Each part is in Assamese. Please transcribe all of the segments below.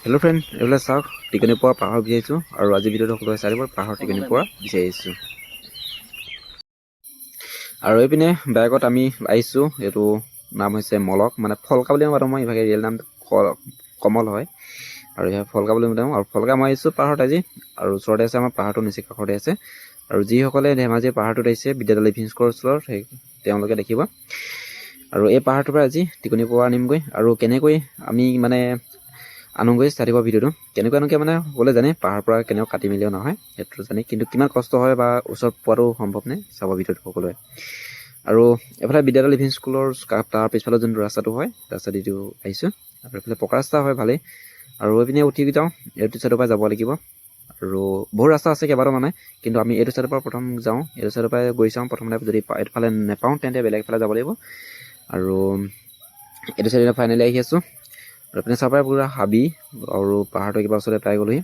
হেল্ল' ফ্ৰেণ্ড, এইবিলাক চাওক টিকনি পৰা পাহাৰ বিচাৰিছোঁ আৰু আজি ভিডিঅ'টো সকলোৱে চাই দিব পাহাৰ টিকনি পৰা বিচাৰিছোঁ। আৰু এইপিনে বেগত আমি আহিছোঁ, এইটো নাম হৈছে মলক, মানে ফলকা বুলি মাতো মই, ইভাগে ৰিয়েল নামটো কমল হয় আৰু ইভাগে ফলকা বুলি মাতো। আৰু ফলকা মই আহিছোঁ পাহাৰত আজি, আৰু ওচৰতে আছে আমাৰ পাহাৰটো নিচেই কাষতে আছে। আৰু যিসকলে ধেমাজিৰ পাহাৰটোত আহিছে বিদ্যালয় লিভিং স্কুলৰ ওচৰত, সেই তেওঁলোকে দেখিব। আৰু এই পাহাৰটোৰ পৰা আজি টিকনি পৰা আনিমগৈ আৰু কেনেকৈ আমি মানে আনোগৈ চাই দিব ভিডিঅ'টো। কেনেকুৱাকৈ মানে সকলোৱে জানে পাহাৰৰ পৰা কেনেকৈ কাটি মেলিও নহয়, সেইটো জানে, কিন্তু কিমান কষ্ট হয় বা ওচৰত পোৱাটো সম্ভৱ নে চাব ভিডিঅ'টো সকলোৱে। আৰু এফালে বিদ্যালয় লিভিং স্কুলৰ তাৰ পিছফালে যোনটো ৰাস্তাটো হয়, ৰাস্তা দিটো আহিছোঁ। আৰু এইফালে পকা ৰাস্তা হয় ভালেই। আৰু এইপিনে উঠি যাওঁ, এইটো চাইডৰ পৰা যাব লাগিব। আৰু বহুত ৰাস্তা আছে কেইবাটাও মানে, কিন্তু আমি এইটো চাইডৰ পৰা প্ৰথম যাওঁ, এইটো চাইডৰ পৰা গৈ চাওঁ প্ৰথমতে। যদি এইফালে নাপাওঁ তেন্তে বেলেগ এফালে যাব লাগিব। আৰু এইটো চাইডে ফাইনেলি আহি আছোঁ। আৰু এইপিনে চাব পাৰে পূৰা হাবি, আৰু পাহাৰটো কিবা ওচৰতে পাই গ'লোহি।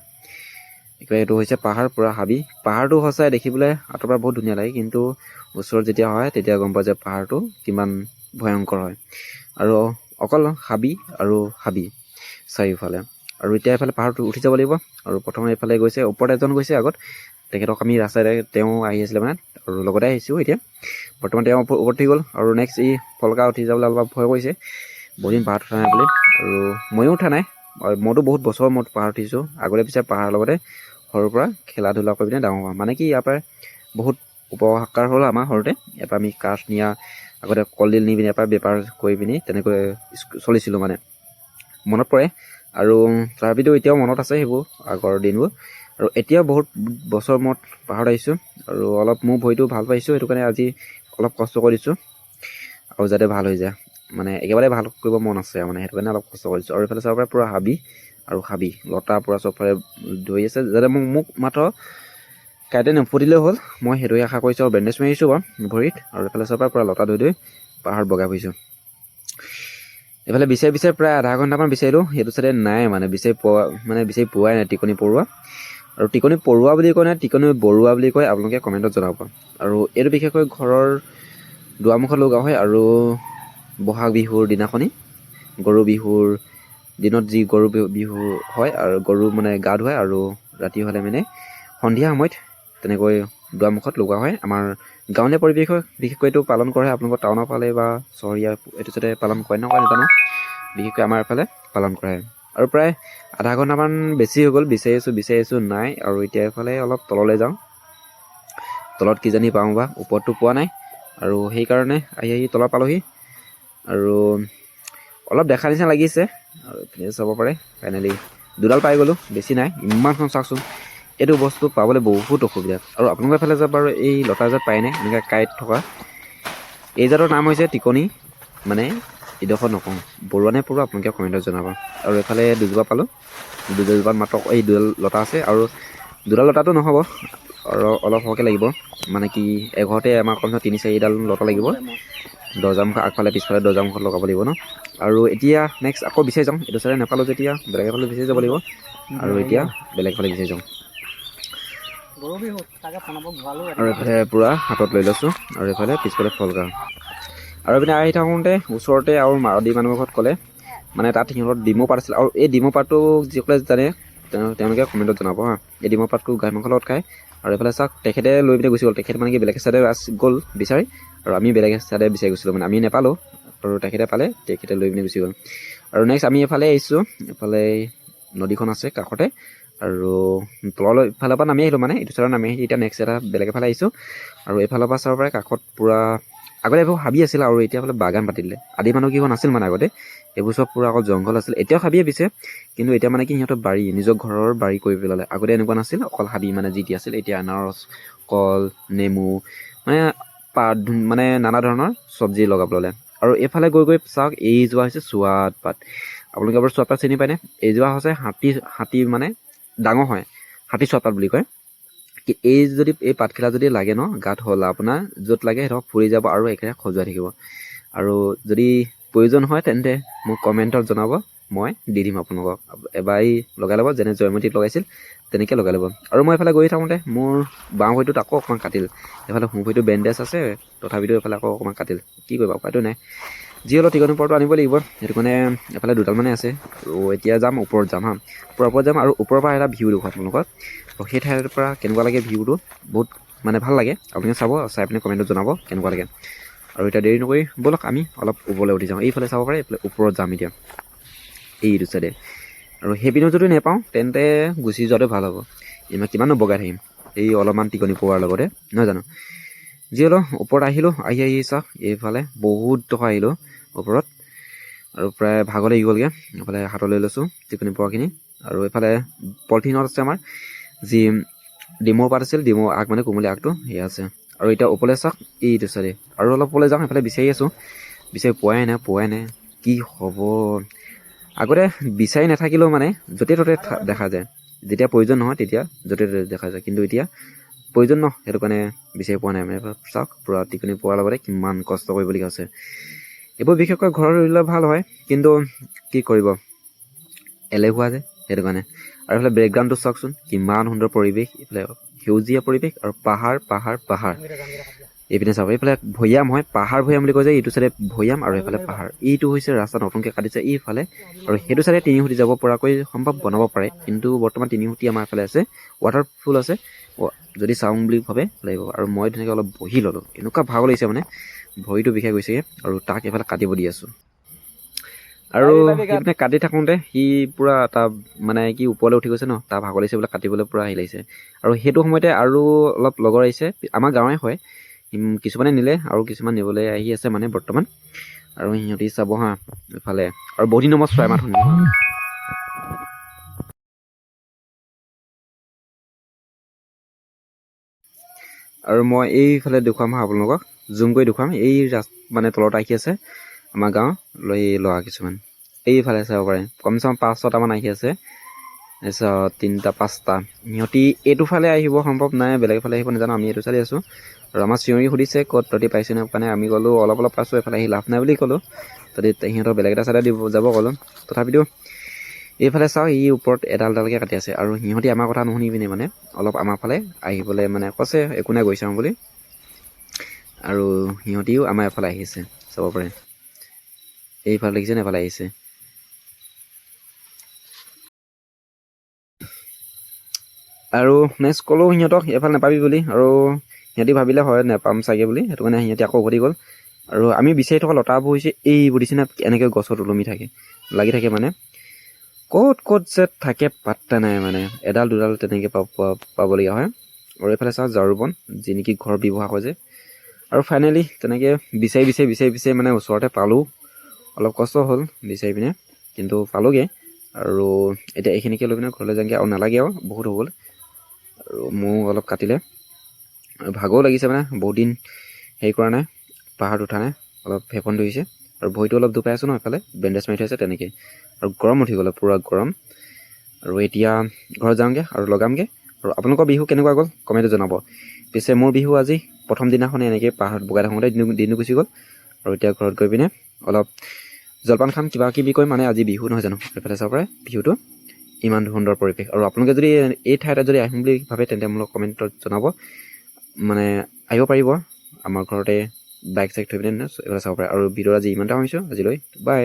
একেবাৰে এইটো হৈছে পাহাৰ, পূৰা হাবি। পাহাৰটো সঁচাই দেখিবলৈ আঁতৰ পৰা বহুত ধুনীয়া লাগে, কিন্তু ওচৰত যেতিয়া হয় তেতিয়া গম পোৱা যায় পাহাৰটো কিমান ভয়ংকৰ হয়। আৰু অকল হাবি আৰু হাবি চাৰিওফালে। আৰু এতিয়া এইফালে পাহাৰটো উঠি যাব লাগিব। আৰু প্ৰথমে এইফালে গৈছে, ওপৰত এজন গৈছে আগত, তেখেতক আমি ৰাস্তাৰে তেওঁ আহি আছিলে মানে, আৰু লগতে আহিছোঁ এতিয়া। বৰ্তমান তেওঁ ওপৰত উঠি গ'ল। আৰু নেক্সট এই ফলকা উঠি যাবলৈ অলপ ভয় কৰিছে, বহুদিন পাহাৰত উঠা নাই বুলি। আৰু ময়ো উঠা নাই, মইতো বহুত বছৰ মূৰত পাহাৰ উঠিছোঁ। আগতে পিছে পাহাৰৰ লগতে সৰুৰ পৰা খেলা ধূলা কৰি পিনে ডাঙৰ হোৱা, মানে কি ইয়াৰ পৰা বহুত উপকাৰ হ'ল আমাৰ সৰুতে। ইয়াৰ পৰা আমি কাঠ নিয়া, আগতে কলডিল নি পিনি ইয়াৰ পৰা বেপাৰ কৰি পিনি তেনেকৈ চলিছিলোঁ মানে, মনত পৰে। আৰু তথাপিতো এতিয়াও মনত আছে সেইবোৰ আগৰ দিনবোৰ। আৰু এতিয়াও বহুত বছৰ মূৰত পাহাৰত আহিছোঁ, আৰু অলপ মোৰ ভৰিটো ভাল পাইছোঁ, সেইটো কাৰণে আজি অলপ কষ্ট কৰিছোঁ, আৰু যাতে ভাল হৈ যায়, মানে একেবাৰে ভাল কৰিব মন আছে মানে, সেইটো কাৰণে অলপ কষ্ট কৰিছোঁ। আৰু এইফালে চাব পাৰে পূৰা হাবি আৰু হাবি, লতা পূৰা চবফালে ধৰি আছে, যাতে মোক মাত্ৰ কাইতে নুফুটিলেও হ'ল, মই সেইটোৱে আশা কৰিছোঁ। আৰু বেণ্ডেজ মাৰিছোঁ বাৰু ভৰিত। আৰু এইফালে চাব পাৰে পূৰা লতা ধুই পাহাৰ বগাই ফুৰিছোঁ। এইফালে বিচাৰি প্ৰায় আধা ঘণ্টামান বিচাৰিলোঁ, সেইটো চাইডে নাই মানে, বিচাৰি পোৱাই নাই টিকনি পৰুৱা। আৰু টিকনি পৰুৱা বুলি কয় নে টিকনি বৰুৱা বুলি কয়, আপোনালোকে কমেণ্টত জনাব। আৰু এইটো বিশেষকৈ ঘৰৰ দুৱাৰমুখত লগোৱা হয়। আৰু বহাগ বিহুৰ দিনাখনি, গৰু বিহুৰ দিনত যি গৰু বিহু হয়, আৰু গৰু মানে গা ধুৱায়, আৰু ৰাতি হ'লে মানে সন্ধিয়া সময়ত তেনেকৈ দুৱাৰমুখত লগোৱা হয়। আমাৰ গাঁৱলীয়া পৰিৱেশত বিশেষকৈ এইটো পালন কৰে, আপোনালোকৰ টাউনৰ ফালে বা চহৰীয়া এইটো যাতে পালন কৰে নকৰে নাজানো, বিশেষকৈ আমাৰ এইফালে পালন কৰে। আৰু প্ৰায় আধা ঘণ্টামান বেছি হৈ গ'ল, বিচাৰি আছোঁ নাই। আৰু এতিয়া এইফালে অলপ তললৈ যাওঁ, তলত কিজানি পাওঁ বা, ওপৰতটো পোৱা নাই। আৰু সেইকাৰণে আহি তলত পালোহি, আৰু অলপ দেখা নিচিনা লাগিছে। আৰু এইপিনে চাব পাৰে ফাইনেলি দুডাল পাই গ'লোঁ, বেছি নাই। ইমানখন চাওকচোন, এইটো বস্তু পাবলৈ বহুত অসুবিধা। আৰু আপোনালোকৰ ফালে যাব বাৰু এই লতাজাত পায়নে, এনেকৈ কাঁইট থকা? এই জাতৰ নাম হৈছে টিকনি, মানে ইডোখৰ নকওঁ বৰুৱা নে পৰুৱা, আপোনালোকে কমেণ্টত জনাব। আৰু এইফালে দুজোপা পালোঁ, দুজোপাত মাত্ৰ এই দুডাল লতা আছে। আৰু দুডাল লতাটো নহ'ব, আৰু অলপ সৰহকৈ লাগিব, মানে কি এঘৰতে আমাৰ কমচে 3-4ডাল লতা লাগিব। দৰ্জামুখ আগফালে পিছফালে দৰ্জামুখত লগাব লাগিব ন। আৰু এতিয়া নেক্সট আকৌ বিচাৰি যাওঁ, এইটো চাইডে নাপালোঁ যেতিয়া বেলেগ এফালে বিচাৰি যাব লাগিব। আৰু এতিয়া বেলেগ এফালে বিচাৰি যাওঁ। আৰু এইফালে পূৰা হাতত লৈ লৈছোঁ, আৰু এইফালে পিছফালে ফলকা। আৰু এইপিনে আহি থাকোঁতে ওচৰতে আৰু মাৰুতি মানুহৰ ঘৰত ক'লে, মানে তাত সিহঁতৰ ডিমৌ পাত আছিল। আৰু এই ডিমৌ পাতটো যিসকলে জানে তেওঁলোকে কমেণ্টত জনাব হা। এই ডিমৌ পাতটো গাহৰি মাংসৰ লগত খায়। আৰু এইফালে চাওক, তেখেতে লৈ পিনে গুচি গ'ল। তেখেতে মানে কি বেলেগ চাইডে গ'ল বিচাৰি, আৰু আমি বেলেগ চাইডে বিচাৰি গৈছিলোঁ মানে, আমি নাপালোঁ। আৰু তেখেতে পালে, তেখেতে লৈ পিনে গুচি গ'ল। আৰু নেক্সট আমি এইফালে আহিছোঁ, এইফালে নদীখন আছে কাষতে। আৰু তললৈ ইফালৰ পৰা নামি আহিলোঁ, মানে এইটো চাইডত নামি আহি এতিয়া নেক্সট এটা বেলেগ এফালে আহিছোঁ। আৰু এইফালৰ পৰা চাব পাৰে কাষত পূৰা আগতে এইবোৰ হাবি আছিল, আৰু এতিয়া বোলে বাগান পাতি দিলে। আদি মানুহ কিখন আছিল মানে আগতে, এইবোৰ চব পূৰা অকল জংঘল আছিল। এতিয়াও হাবিয়ে পিছে, কিন্তু এতিয়া মানে কি সিহঁতৰ বাৰী, নিজৰ ঘৰৰ বাৰী কৰি পেলালে। আগতে এনেকুৱা নাছিল, অকল হাবি মানে যি টি আছিল। এতিয়া আনাৰস, কল, নেমু, মানে পাত, মানে নানা ধৰণৰ চব্জি লগাব ল'লে। আৰু এইফালে গৈ চাওক, এইজোপা হৈছে চুৱাত পাত। আপোনালোকে বাৰু চুৱাত পাত চিনি পায়নে? এইজোপা হৈছে হাতী মানে ডাঙৰ হয়, হাতী চুৱাত পাত বুলি কয়। এই পাতখিলা যদি লাগে ন, গাত হ'ল আপোনাৰ য'ত লাগে সেইডোখৰ ফুৰি যাব, আৰু একেৰাহে খজুৱাই থাকিব। আৰু যদি প্ৰয়োজন হয় তেন্তে মোক কমেণ্টত জনাব, মই দি দিম আপোনালোকক। এবাৰ লগাই ল'ব, যেনে জয়মতীত লগাইছিল তেনেকৈ লগাই ল'ব। আৰু মই এইফালে গৈ থাকোঁতে মোৰ বাওঁ ভৰিটোত আকৌ অকণমান কাটিল। এইফালে সোঁ ভৰিটো বেণ্ডেজ আছে, তথাপিতো এইফালে আকৌ অকণমান কাটিল। কি কৰিবা, উপায়তো নাই। যি হ'লেও টিকনি ওপৰতো আনিব লাগিব, সেইটো কাৰণে এফালে দুডালমানে আছে। আৰু এতিয়া যাম ওপৰত যাম হা, ওপৰত যাম আৰু ওপৰৰ পৰা এটা ভিউ দেখুৱাম আপোনালোকক। আৰু সেই ঠাইৰ পৰা কেনেকুৱা লাগে ভিউটো বহুত মানে ভাল লাগে, আপোনালোকে চাব, চাই পিনে কমেণ্টত জনাব কেনেকুৱা লাগে। আৰু এতিয়া দেৰি নকৰি ব'লক আমি অলপ ওপৰলৈ উঠি যাওঁ, এইফালে চাব পাৰে, এইফালে ওপৰত যাম এতিয়া এইটো চাইডে। আৰু সেইপিনেও যদি নেপাওঁ তেন্তে গুচি যোৱাটো ভাল হ'ব, ইমান কিমাননো বগাই থাকিম এই অলপমান টিকনি পোৱাৰ লগতে, নহয় জানো। যি হ'লেও ওপৰত আহিলোঁ, আহি চাওক এইফালে বহুত টকা আহিলোঁ ওপৰত, আৰু প্ৰায় ভাগৰ লাগি গ'লগৈ। এইফালে হাতলৈ লৈছোঁ টিকনি পোৱাখিনি, আৰু এইফালে পলিথিনত আছে আমাৰ যি ডিমৌ পাত আছিল, ডিমৌ আগ মানে কোমলীয়া আগটো সেয়া আছে। আৰু এতিয়া ওপৰলৈ চাওক এইটো চাইডে, আৰু অলপ ওপৰলৈ যাওঁ, এইফালে বিচাৰি আছোঁ, বিচাৰি পোৱাই নাই কি হ'ব। আগতে বিচাৰি নাথাকিলেও মানে য'তে ত'তে দেখা যায়, যেতিয়া প্ৰয়োজন নহয় তেতিয়া য'তে ত'তে দেখা যায়, কিন্তু এতিয়া প্ৰয়োজন ন, সেইটো কাৰণে বিচাৰি পোৱা নাই মানে। চাওক পূৰা টিকনি পোৱাৰ লগতে কিমান কষ্ট কৰিবলগীয়া হৈছে। এইবোৰ বিশেষকৈ ঘৰত ৰুলে ভাল হয়, কিন্তু কি কৰিব এলেহুৱা যে, সেইটো কাৰণে। আৰু এইফালে বেকগ্ৰাউণ্ডটো চাওকচোন কিমান সুন্দৰ পৰিৱেশ, এইফালে সেউজীয়া পৰিৱেশ আৰু পাহাৰ পাহাৰ পাহাৰ। এইপিনে চাব, এইফালে ভৈয়াম হয়, পাহাৰ ভৈয়াম বুলি কয় যে, এইটো চাইডে ভৈয়াম আৰু এইফালে পাহাৰ। এইটো হৈছে ৰাস্তা নতুনকৈ কাটিছে এইফালে, আৰু সেইটো চাইডে তিনিসুঁতি যাব পৰাকৈ সম্ভৱ বনাব পাৰে, কিন্তু বৰ্তমান তিনিসুঁতি আমাৰ এইফালে আছে, ৱাটাৰফুল আছে, যদি চাওঁ বুলি ভাবে লাগিব। আৰু মই ধুনীয়াকৈ অলপ বহি ল'লোঁ, এনেকুৱা ভাগ লাগিছে মানে ভৰিটো বিষাই গৈছেগৈ, আৰু তাক এইফালে কাটিব দি আছোঁ। আৰু সেইপিনে কাটি থাকোঁতে সি পূৰা তাৰ মানে কি ওপৰলৈ উঠি গৈছে ন, তাৰ ভাগৰ লাগিছে বোলে, কাটিবলৈ পূৰা আহি লাগিছে। আৰু সেইটো সময়তে আৰু অলপ লগৰ আহিছে, আমাৰ গাঁৱৰে হয়, কিছুমানে নিলে আৰু কিছুমান নিবলৈ আহি আছে মানে বৰ্তমান। আৰু সিহঁতি চাব হা এইফালে, আৰু বহুত দিনৰ মই চৰাই মাত শুনিলোঁ। আৰু মই এইফালে দেখুৱাম হা আপোনালোকক, জুম কৰি দেখুৱাম, এই মানে তলত আহি আছে আমাৰ গাঁৱৰ এই ল'ৰা কিছুমান, এইফালে চাব পাৰে কমচে কম 5-6টামান আহি আছে। তাৰপিছত 3-5টা সিহঁতি এইটো ফালে আহিব সম্ভৱ নাই, বেলেগ ফালে আহিব নাজানো, আমি এইটো চালি আছোঁ। আৰু আমাৰ চিঞৰি সুধিছে ক'ত তহঁতি পাইছে নে মানে, আমি ক'লোঁ অলপ অলপ পাইছোঁ, এইফালে আহি লাভ নাই বুলি ক'লোঁ। তহঁতি সিহঁতৰ বেলেগ এটা চাইডে যাব ক'লোঁ, তথাপিতো এইফালে চাওঁ ই ওপৰত এডাল এডালকৈ কাটি আছে, আৰু সিহঁতি আমাৰ কথা নুশুনি পিনে মানে অলপ আমাৰ ফালে আহিবলৈ মানে কৈছে, একো নাই গৈ চাওঁ বুলি। আৰু সিহঁতিও আমাৰ এফালে আহিছে, চাব পাৰে এইফালে দেখিছে নে, এফালে আহিছে। আৰু নেক্সট ক'লোঁ সিহঁতক এইফালে নাপাবি বুলি, আৰু সিহঁতি ভাবিলে হয় নাপাম চাগে বুলি, সেইটো কাৰণে সিহঁতি আকৌ উভতি গ'ল। আৰু আমি বিচাৰি থকা লতাবোৰ হৈছে এইবোৰ দিছে না, এনেকৈ গছত ওলমি থাকে, লাগি থাকে মানে, ক'ত ক'ত যে থাকে পাত্তা নাই মানে, এডাল দুডাল তেনেকৈ পাবলগীয়া হয়। আৰু এইফালে চাওঁ ঝাৰু বন, যি নেকি ঘৰ ব্যৱহাৰ হয় যে। আৰু ফাইনেলি তেনেকৈ বিচাৰি মানে ওচৰতে পালোঁ, অলপ কষ্ট হ'ল বিচাৰি পিনে, কিন্তু পালোঁগৈ। আৰু এতিয়া এইখিনিকে লৈ পিনে ঘৰলৈ যাওঁগৈ, আৰু নালাগে আৰু বহুত হৈ গ'ল। আৰু মোৰ অলপ কাটিলে, আৰু ভাগৰো লাগিছে মানে, বহুত দিন হেৰি কৰা নাই, পাহাৰত উঠা নাই, অলপ ফেপন ধৰিছে। আৰু ভৰিটো অলপ দুপাই আছোঁ ন, এইফালে বেণ্ডেজ মাৰি থৈছে তেনেকৈ, আৰু গৰম উঠি গ'লে পূৰা গৰম। আৰু এতিয়া ঘৰত যাওঁগৈ আৰু লগামগৈ। আৰু আপোনালোকৰ বিহু কেনেকুৱা গ'ল কমেণ্টত জনাব। পিছে মোৰ বিহু আজি প্ৰথম দিনাখনে এনেকৈ পাহাৰত বগাই থাকোঁতে দিনটো গুচি গ'ল। আৰু এতিয়া ঘৰত গৈ পিনে অলপ জলপান খাম, কিবা কিবি কৰিম, মানে আজি বিহু নহয় জানো। এইফালে চাব পাৰে ভিউটো ইমান সুন্দৰ পৰিৱেশ। আৰু আপোনালোকে যদি এই ঠাইতে যদি আহিম বুলি ভাবে তেন্তে মোক কমেণ্টত জনাব, মানে আহিব পাৰিব আমাৰ ঘৰতে বাইক চাইক থৈ পিনে, এইফালে চাব পাৰে। আৰু ভিডিঅ' আজি ইমানটা হৈছোঁ আজিলৈ, বাই।